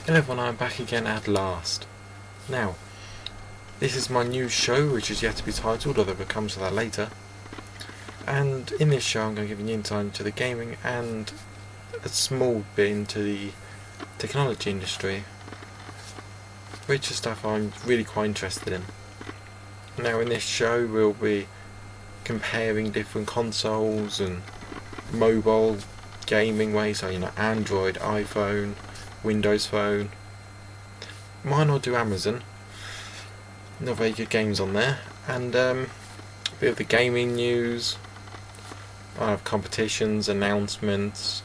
Hello everyone, I'm back again at last. Now, this is my new show, which is yet to be titled, although we'll come to that later. And in this show I'm going to give you an insight into the gaming and a small bit into the technology industry, which is stuff I'm really quite interested in. Now in this show we'll be comparing different consoles and mobile gaming ways, so Android, iPhone, Windows Phone. Mine will do Amazon. Not very good games on there. And a bit of the gaming news. I have competitions, announcements,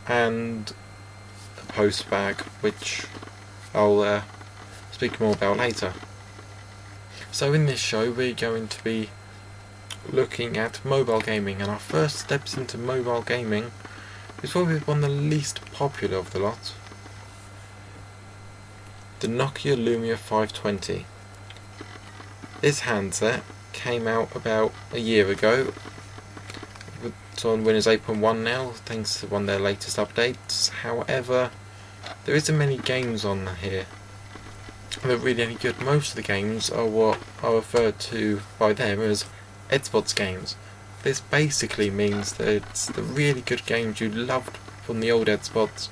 and a post bag, which I'll speak more about later. So in this show we're going to be looking at mobile gaming, and our first steps into mobile gaming is probably one of the least popular of the lot. The Nokia Lumia 520. This handset came out about a year ago. It's on Windows 8.1 now, thanks to one of their latest updates. However, there isn't many games on here that are really any good. Most of the games are what are referred to by them as Xbox games. This basically means that it's the really good games you loved from the old Xbox,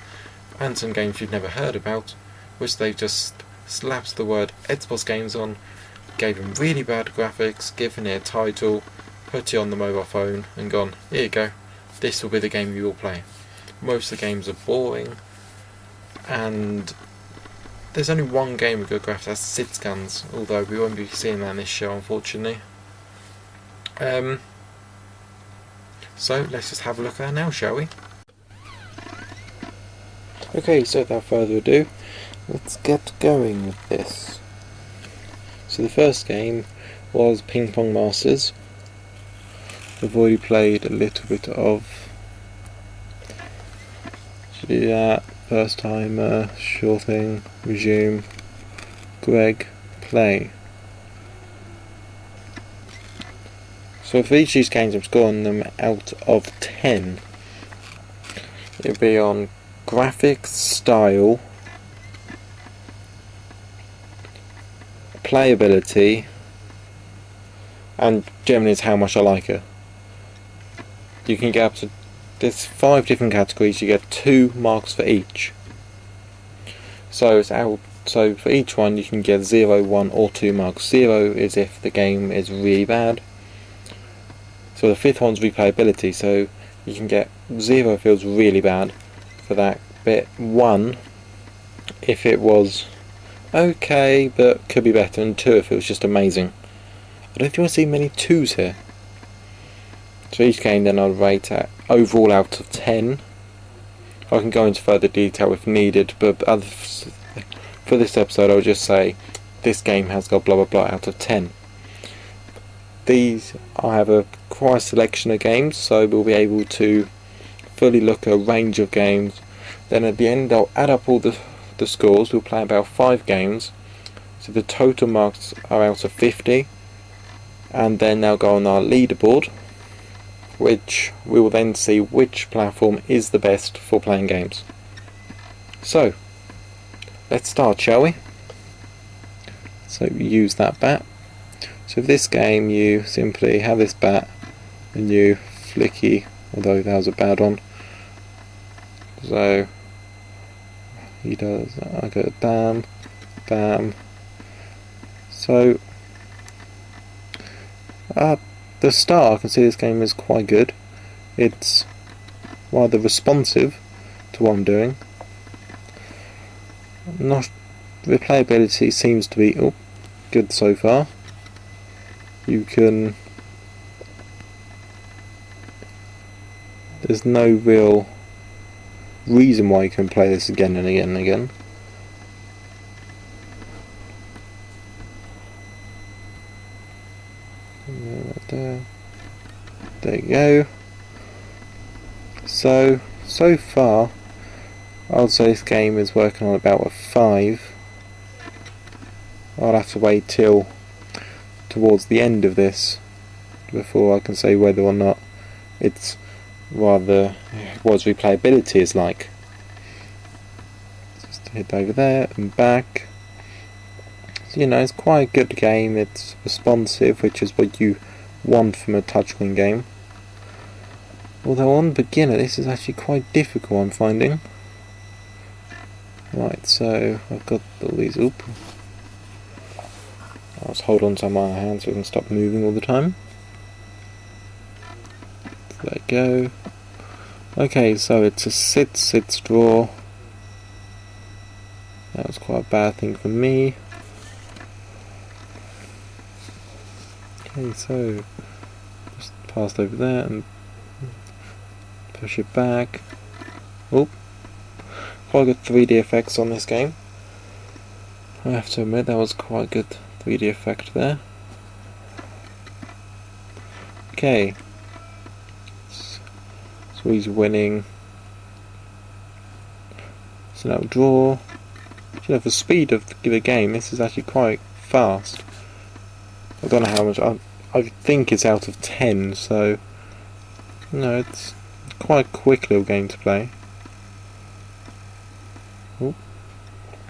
and some games you'd never heard about, which they've just slapped the word Xbox games on, gave them really bad graphics, given it a title, put it on the mobile phone, and gone, here you go, this will be the game you will play. Most of the games are boring, and there's only one game with good graphics, that's Six Guns, although we won't be seeing that in this show, unfortunately. So let's just have a look at that now, shall we? Okay, so without further ado, let's get going with this. So the first game was Ping Pong Masters. I've already played a little bit of. Should do that. First timer, sure thing, resume, Greg, play. So for each of these games I'm scoring them out of 10. It'll be on graphics, style, playability, and generally is how much I like it. You can get up to, there's 5 different categories, you get 2 marks for each. So for each one you can get 0, 1 or 2 marks. 0 is if the game is really bad. So the 5th one's replayability, so you can get 0 if it was really bad for that bit, 1 if it was okay but could be better, and 2 if it was just amazing. I don't think I see many 2s here. So each game then I'll rate at overall out of 10. I can go into further detail if needed, but for this episode I'll just say this game has got blah blah blah out of 10. These, I have a quite a selection of games, so we'll be able to fully look at a range of games. Then at the end I'll add up all the scores. We'll play about 5 games, so the total marks are out of 50, and then they'll go on our leaderboard, which we will then see which platform is the best for playing games. So let's start, shall we? So use that bat. So for this game you simply have this bat and you flicky, although that was a bad one. So he does, I go bam, bam. So at the start I can see this game is quite good. It's rather responsive to what I'm doing. Replayability seems to be good so far. There's no real reason why you can play this again and again and again. There you go. So far I'd say this game is working on about a 5. I'll have to wait till towards the end of this before I can say whether or not it's rather what replayability is like. Just hit over there and back. So, you know, it's quite a good game. It's responsive, which is what you want from a touchscreen game. Although on beginner, this is actually quite difficult, I'm finding. Right, so I've got all these. Oop. I'll just hold on to my hand so I can stop moving all the time. There you go. Okay, so it's a sit, draw. That was quite a bad thing for me. Okay, so just passed over there and push it back. Oh, quite good 3D effects on this game. I have to admit that was quite good 3D effect there. Okay, so he's winning. So now draw. You know, for speed of the game, this is actually quite fast. I don't know how much. I think it's out of 10, so no, it's quite a quick little game to play. Ooh.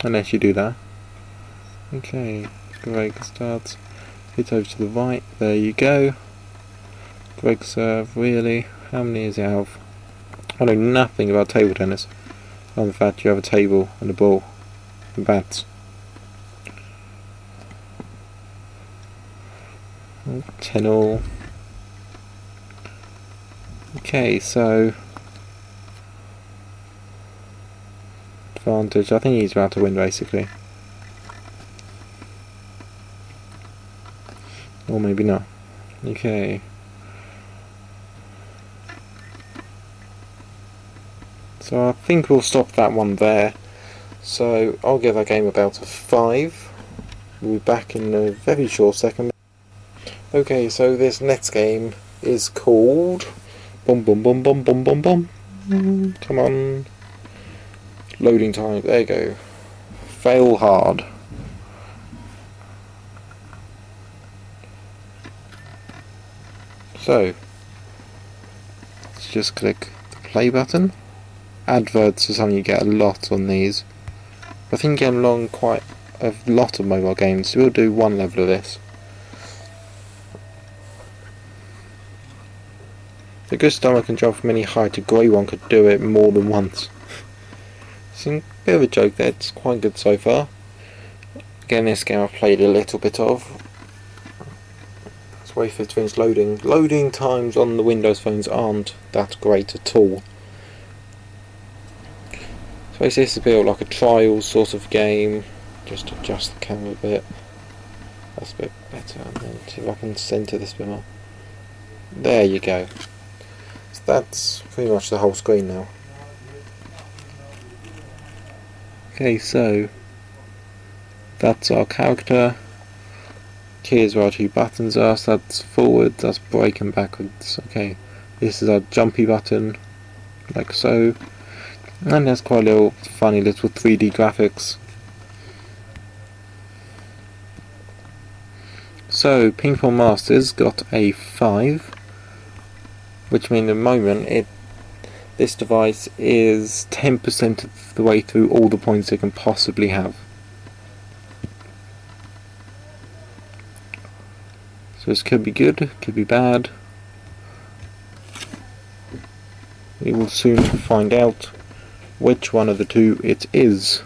Unless you do that. Okay, Greg starts. Hit over to the right. There you go. Greg serve. Really? How many does it have? I know nothing about table tennis. Other than the fact you have a table and a ball and bats. 10 all. Okay, so advantage. I think he's about to win basically. Or maybe not. Okay. So I think we'll stop that one there. So I'll give that game about a 5. We'll be back in a very short second. Okay, so this next game is called Come on. Loading time, there you go. Fail hard. So let's just click the play button. Adverts are something you get a lot on these. I think you get along quite a lot of mobile games, so we'll do one level of this. The good stomach can jump from any height. A grey one could do it more than once. It's a bit of a joke there. It's quite good so far. Again, this game I've played a little bit of. Let's wait for it to finish loading. Loading times on the Windows phones aren't that great at all. So this is a bit like a trial sort of game. Just adjust the camera a bit. That's a bit better. And then see if I can center this bit more. There you go. So that's pretty much the whole screen now. Okay, so that's our character. Here's where our 2 buttons are. So that's forward, that's brake and backwards. Okay, this is our jumpy button, like so. And there's quite a little funny little 3D graphics. So Ping Pong Masters got a 5, which means at the moment this device is 10% of the way through all the points it can possibly have. So this could be good, could be bad. We will soon find out which one of the two it is.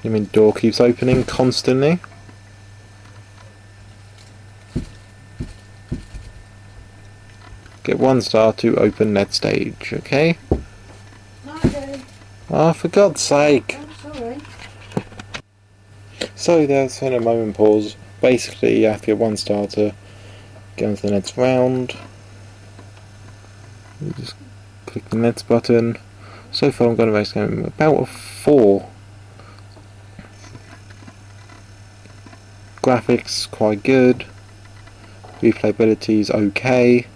You mean door keeps opening constantly? Get 1 star to open net stage, okay? Okay. Oh, for God's sake! I'm sorry. So there's been a moment pause. Basically, you have to get 1 star to get into the next round. You just click the next button. So far I'm going to race game about a 4. Graphics quite good. Replayability is okay.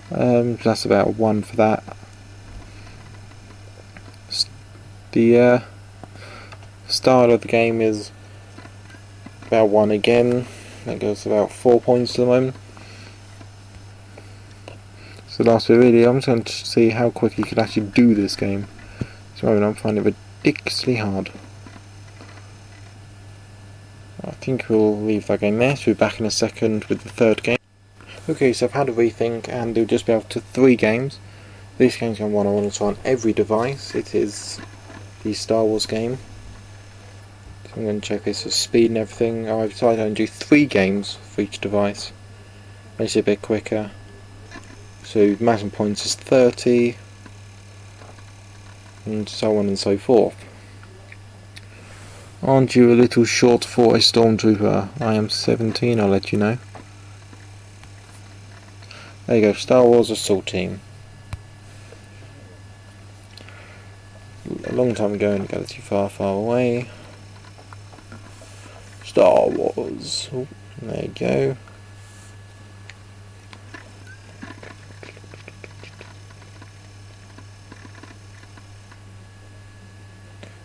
That's about a 1 for that. The style of the game is about 1 again. That goes about 4 points at the moment. So last bit really, I'm just going to see how quick you could actually do this game. So I'm finding it ridiculously hard. I think we'll leave that game there, so we'll be back in a second with the third game. Okay, so I've had a rethink and we'll just be able to 3 games. This game's going one I want to try on every device. It is the Star Wars game. So I'm going to check this for speed and everything. I've decided I'm going to do 3 games for each device. Makes it a bit quicker. So maximum points is 30. And so on and so forth. Aren't you a little short for a stormtrooper? I am 17, I'll let you know. There you go, Star Wars Assault Team. A long time ago in a galaxy far, far away. Star Wars. Oh, there you go.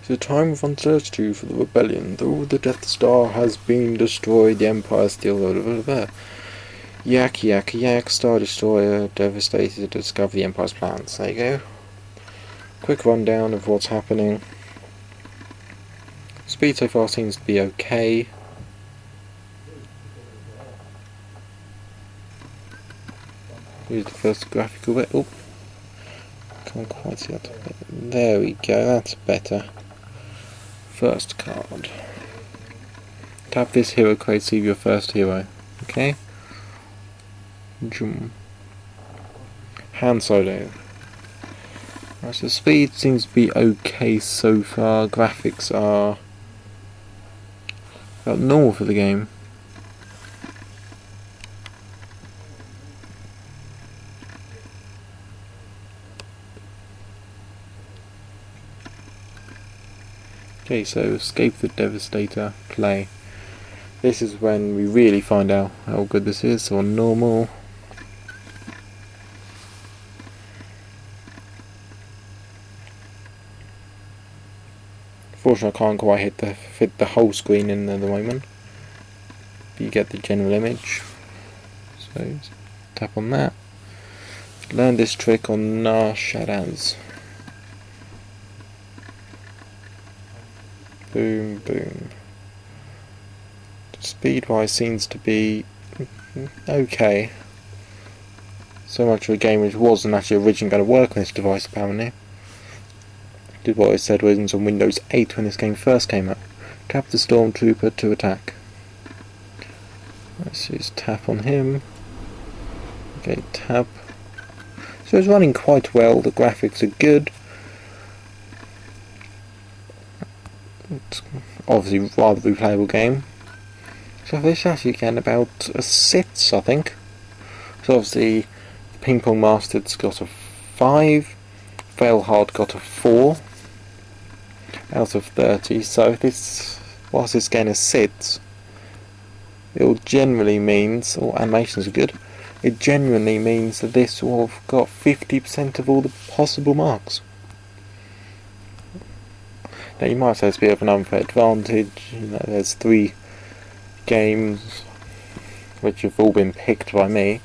It's a time of uncertainty for the rebellion. Though the Death Star has been destroyed, the Empire still... Yak, yak, yak, Star Destroyer, devastated to discover the Empire's plans. There you go. Quick rundown of what's happening. Speed so far seems to be okay. Here's the first graphical bit. Oh, can't quite see that. There we go, that's better. First card. Tap this hero crate to see your first hero. Okay. Han Solo. Right, so speed seems to be okay so far. Graphics are about normal for the game. Okay, so escape the Devastator, play. This is when we really find out how good this is. So on normal. Fortunately, I can't quite fit the whole screen in at the moment. But you get the general image. So tap on that. Learn this trick on Nar Shadow's. Boom, boom. Speed wise seems to be okay. So much of a game which wasn't actually originally going to work on this device apparently. Did what it said was on Windows 8 when this game first came out. Tap the Stormtrooper to attack. Let's just tap on him. Okay, tap. So it's running quite well, the graphics are good. It's obviously a rather replayable game. So this is actually again about a 6, I think. So obviously the Ping Pong Master's got a 5. Veilhard got a 4 out of 30, so this, whilst this game is SIDS, it generally means, or animations are good, it genuinely means that this will have got 50% of all the possible marks. Now you might say it's a bit of an unfair advantage, you know, there's 3 games which have all been picked by me.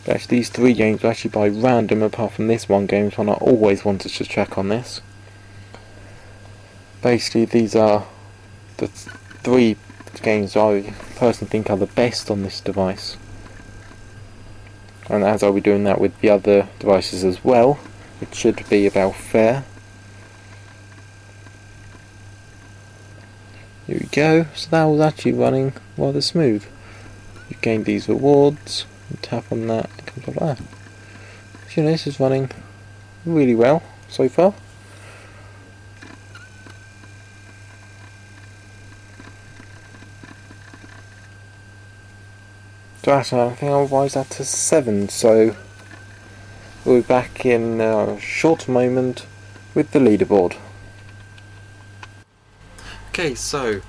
But actually these 3 games are actually by random, apart from this one game, which one I always wanted to check on this. Basically these are the 3 games I personally think are the best on this device. And as I'll be doing that with the other devices as well, it should be about fair. Here we go, so that was actually running rather smooth. You gained these rewards. Tap on that, it comes up like that. So, you know, this is running really well so far. So actually, I think I'll revise that to 7, so we'll be back in a short moment with the leaderboard. Okay, so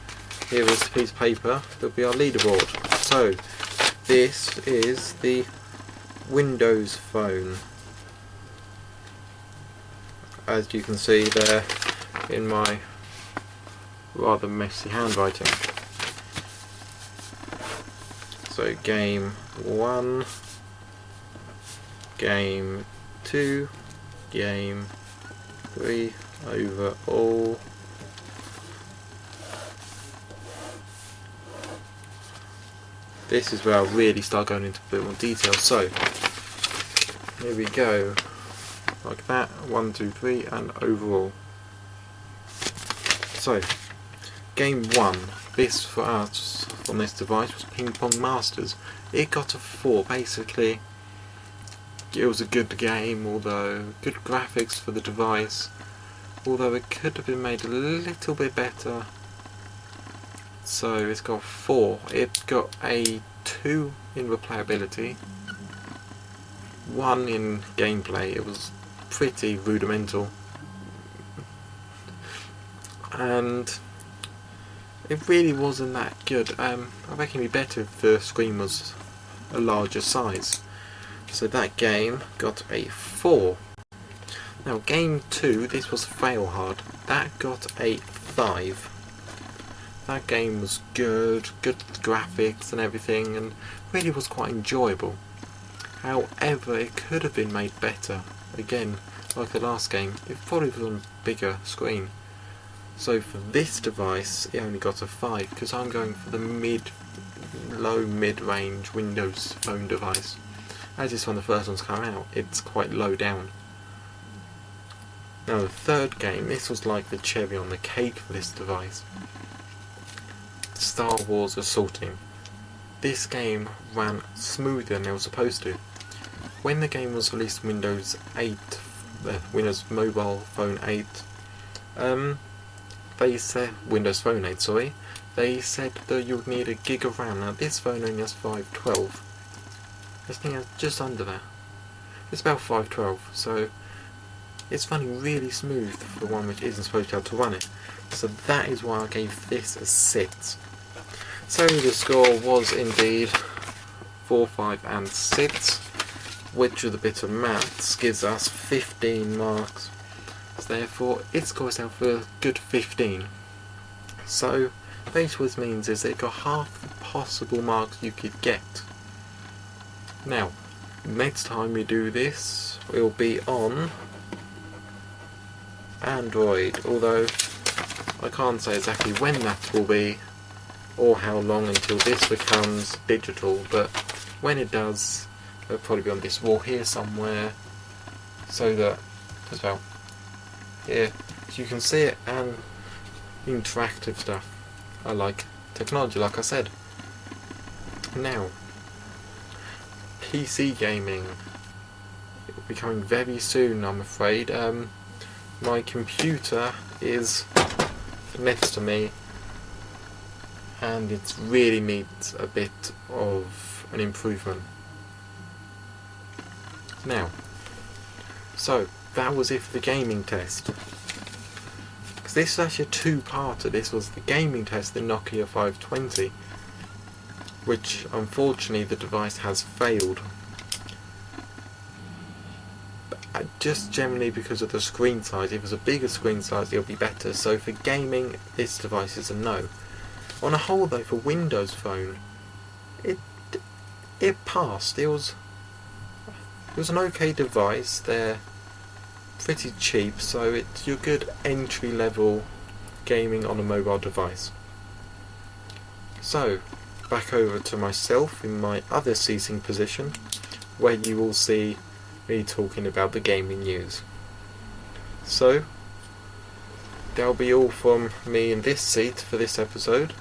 here is the piece of paper, there'll be our leaderboard. So this is the Windows phone, as you can see there in my rather messy handwriting. So game 1, Game 2, Game 3 overall. This is where I'll really start going into a bit more detail. So, here we go. Like that, 1, 2, 3, and overall. So, game 1, this for us on this device was Ping Pong Masters. It got a 4, basically. It was a good game, although good graphics for the device, although it could have been made a little bit better. So it's got 4. It got a 2 in replayability, 1 in gameplay. It was pretty rudimental, and it really wasn't that good. I reckon it'd be better if the screen was a larger size. So that game got a 4. Now game 2, this was Fail Hard, that got a 5. That game was good graphics and everything, and really was quite enjoyable. However, it could have been made better. Again, like the last game, it probably was on a bigger screen. So for this device, it only got a 5, because I'm going for the low mid-range Windows Phone device. As it's one of the first ones to come out, it's quite low down. Now the third game, this was like the cherry on the cake for this device. Star Wars Assault Team. This game ran smoother than it was supposed to. When the game was released Windows 8, Windows Mobile Phone 8, they said, Windows Phone 8, sorry, they said that you would need a gig of RAM. Now this phone only has 512. This thing is just under there. It's about 512, so it's running really smooth for one which isn't supposed to be able to run it. So that is why I gave this a 6. So the score was indeed 4, 5 and 6, which with a bit of maths gives us 15 marks. So therefore it scores out for a good 15. So basically what this means is that it got half the possible marks you could get. Now, next time we do this, we'll be on Android, although I can't say exactly when that will be, or how long until this becomes digital, but when it does, it'll probably be on this wall here somewhere, so that, as well, here, so you can see it, and interactive stuff. I like technology, like I said. Now, PC gaming. It will be coming very soon, I'm afraid. My computer is next to me, and it really needs a bit of an improvement. Now, so that was it for the gaming test. Because this is actually a two-parter. This was the gaming test, the Nokia 520, which unfortunately the device has failed. Just generally because of the screen size. If it was a bigger screen size, it'll be better. So for gaming, this device is a no. On a whole, though, for Windows Phone, it passed. It was an okay device. They're pretty cheap, so it's your good entry level gaming on a mobile device. So back over to myself in my other seating position, where you will see me talking about the gaming news. So that'll be all from me in this seat for this episode,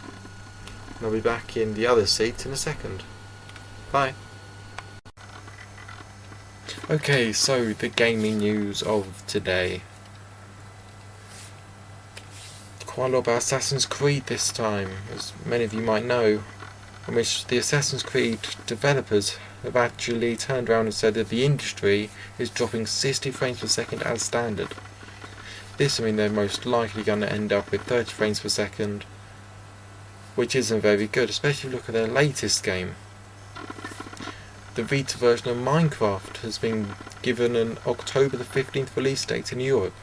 and I'll be back in the other seat in a second. Bye. Okay, so the gaming news of today. Quite a lot about Assassin's Creed this time, as many of you might know, in which the Assassin's Creed developers have actually turned around and said that the industry is dropping 60 frames per second as standard. This will mean they're most likely going to end up with 30 frames per second, which isn't very good, especially if you look at their latest game. The Vita version of Minecraft has been given an October the 15th release date in Europe.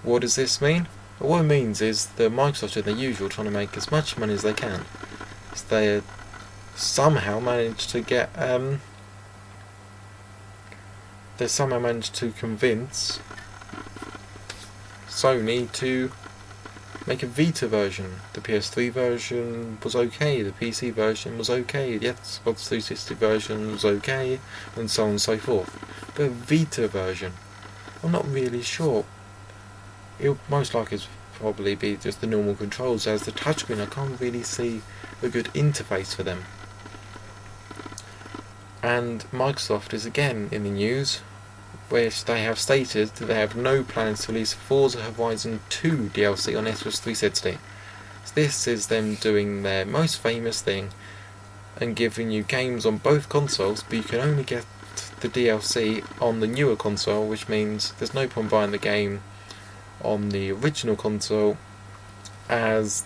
What does this mean? Well, what it means is that Microsoft are their usual, trying to make as much money as they can. So they somehow managed to get they somehow managed to convince Sony to make a Vita version. The PS3 version was okay, the PC version was okay, the Xbox 360 version was okay, and so on and so forth. The Vita version, I'm not really sure. It'll most likely probably be just the normal controls, as the touchscreen I can't really see a good interface for them. And Microsoft is again in the news, which they have stated that they have no plans to release Forza Horizon 2 DLC on Xbox 360. So this is them doing their most famous thing and giving you games on both consoles, but you can only get the DLC on the newer console, which means there's no point buying the game on the original console, as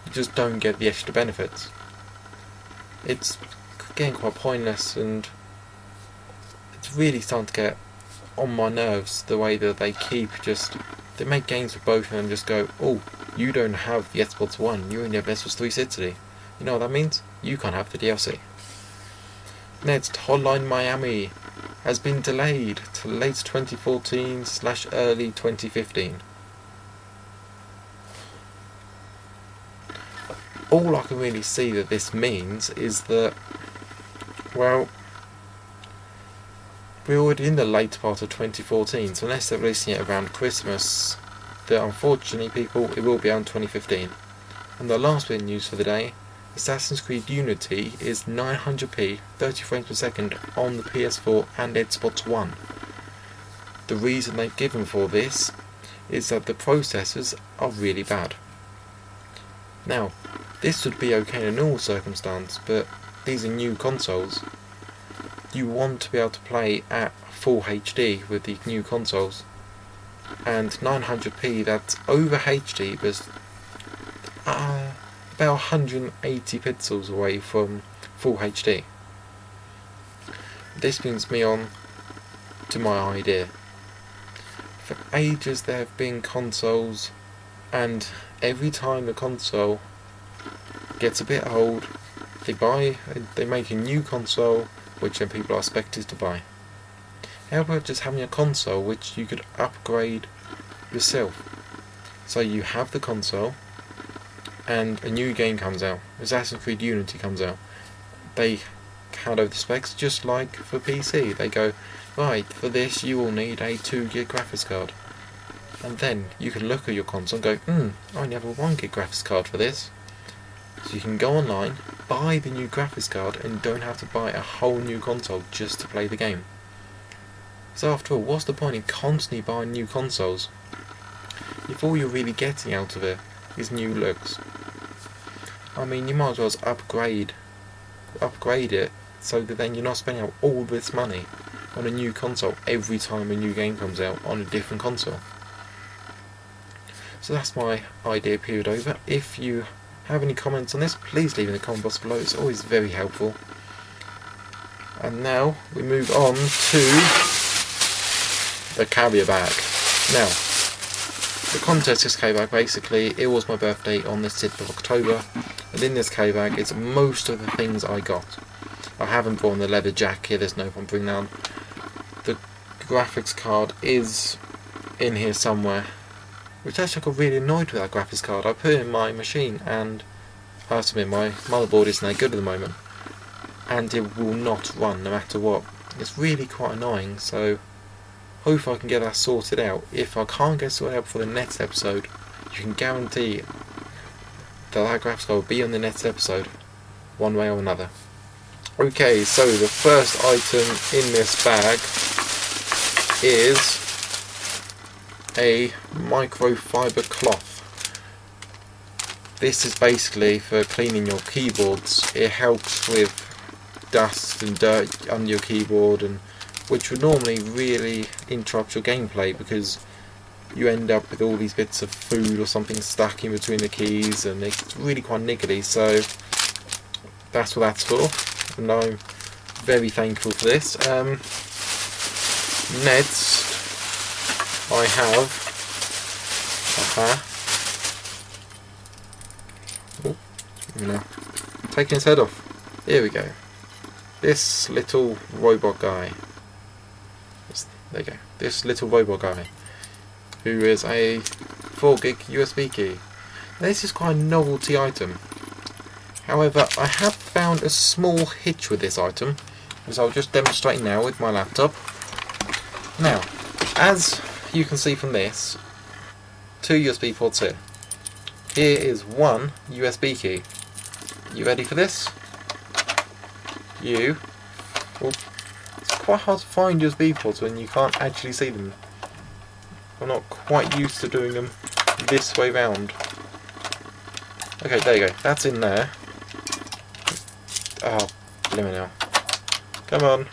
you just don't get the extra benefits. It's getting quite pointless, and it's really starting to get on my nerves the way that they make games for both and just go, oh, you don't have the Xbox One, you only have Xbox 360. You know what that means? You can't have the DLC. Next, Hotline Miami has been delayed to late 2014/early 2015. All I can really see that this means is that, well, we're already in the late part of 2014, so unless they're releasing it around Christmas, then unfortunately people, it will be out in 2015. And the last bit of news for the day, Assassin's Creed Unity is 900p, 30 frames per second on the PS4 and Xbox One. The reason they've given for this is that the processors are really bad. Now, this would be okay in a normal circumstance, but these are new consoles. You want to be able to play at full HD with the new consoles, and 900p, that's over HD, but about 180 pixels away from full HD. This brings me on to my idea. For ages there have been consoles, and every time the console gets a bit old, they make a new console which then people are expected to buy. How about just having a console which you could upgrade yourself? So you have the console, and a new game comes out, Assassin's Creed Unity comes out. They hand over the specs just like for PC. They go, right, for this you will need a 2 gig graphics card. And then you can look at your console and go, I only have a 1 gig graphics card for this. So you can go online, buy the new graphics card, and don't have to buy a whole new console just to play the game. So after all, what's the point in constantly buying new consoles if all you're really getting out of it is new looks? I mean, you might as well upgrade it so that then you're not spending out all this money on a new console every time a new game comes out on a different console. So that's my idea period over. If you have any comments on this, please leave in the comment box below, it's always very helpful. And now we move on to the carrier bag. Now, the contents of this carrier bag, basically, it was my birthday on the 6th of October, and in this carrier bag is most of the things I got. I haven't brought the leather jacket, there's no point bringing that on. The graphics card is in here somewhere, which actually I got really annoyed with that graphics card. I put it in my machine, and I have to admit my motherboard isn't that good at the moment, and it will not run no matter what. It's really quite annoying, so hopefully I can get that sorted out. If I can't get it sorted out for the next episode, you can guarantee that graphics card will be on the next episode, one way or another. Okay, so the first item in this bag is a microfiber cloth. This is basically for cleaning your keyboards. It helps with dust and dirt under your keyboard, and which would normally really interrupt your gameplay because you end up with all these bits of food or something stuck in between the keys, and it's really quite niggly. So that's what that's for, and I'm very thankful for this. Next I have taking his head off. Here we go. This little robot guy. It's There you go. This little robot guy, who is a 4 gig USB key. Now, this is quite a novelty item. However, I have found a small hitch with this item, as I'll just demonstrate now with my laptop. Now, as you can see from this, 2 USB ports here. Here is 1 USB key. You ready for this? It's quite hard to find USB ports when you can't actually see them. I'm not quite used to doing them this way round. Okay, there you go. That's in there. Oh, blimey now. Come on.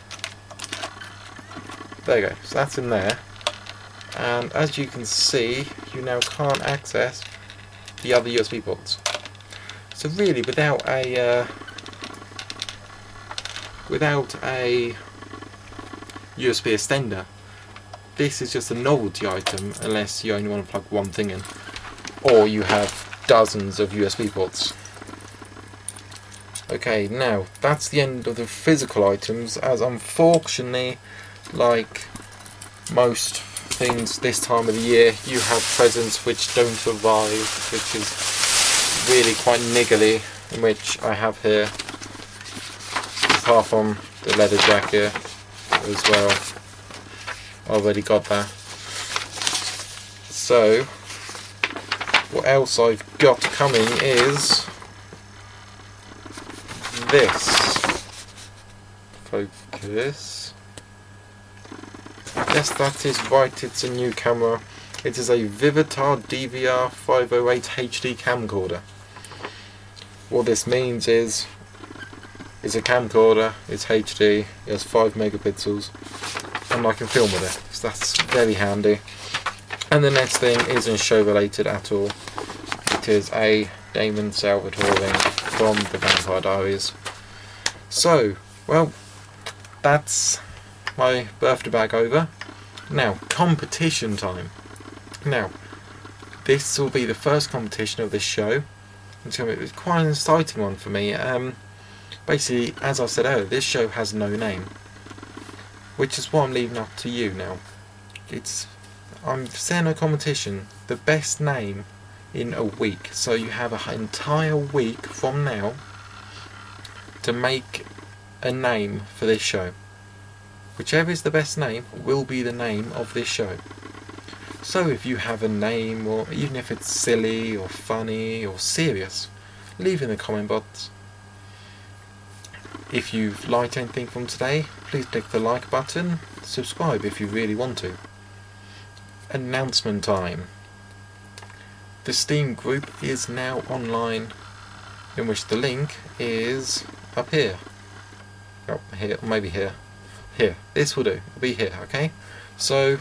There you go. So that's in there. And as you can see, you now can't access the other USB ports. So really, without a USB extender, this is just a novelty item unless you only want to plug one thing in, or you have dozens of USB ports. Okay, now that's the end of the physical items, as unfortunately, like most things this time of the year, you have presents which don't arrive, which is really quite niggly, in which I have here, apart from the leather jacket as well. Already got that. So what else I've got coming is this. Focus. Yes, that is right, it's a new camera. It is a Vivitar DVR 508 HD camcorder. What this means is, it's a camcorder, it's HD, it has 5 megapixels, and I can film with it, so that's very handy. And the next thing isn't show related at all. It is a Damon Salvatore ring from the Vampire Diaries. So, well, that's my birthday bag over. Now, competition time. Now, this will be the first competition of this show. It's going to be quite an exciting one for me. Basically, as I said earlier, this show has no name, which is what I'm leaving up to you now. I'm setting a competition, the best name in a week. So you have an entire week from now to make a name for this show. Whichever is the best name will be the name of this show. So if you have a name, or even if it's silly or funny or serious, leave in the comment box. If you've liked anything from today, please click the like button, subscribe if you really want to. Announcement time. The Steam group is now online, in which the link is up here. Oh, here, maybe here. Here, this will do, it'll be here, okay? So,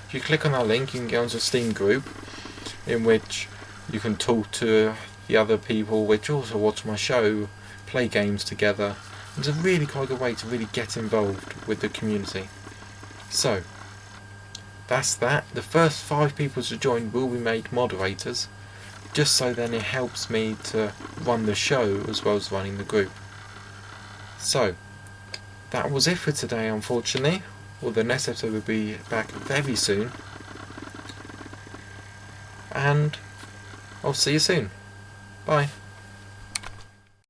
if you click on that link, you can get onto the Steam group, in which you can talk to the other people which also watch my show, play games together. It's a really quite good way to really get involved with the community. So, that's that. The first 5 people to join will be made moderators, just so then it helps me to run the show as well as running the group. So, that was it for today, unfortunately. Well, the next episode will be back very soon. And I'll see you soon. Bye.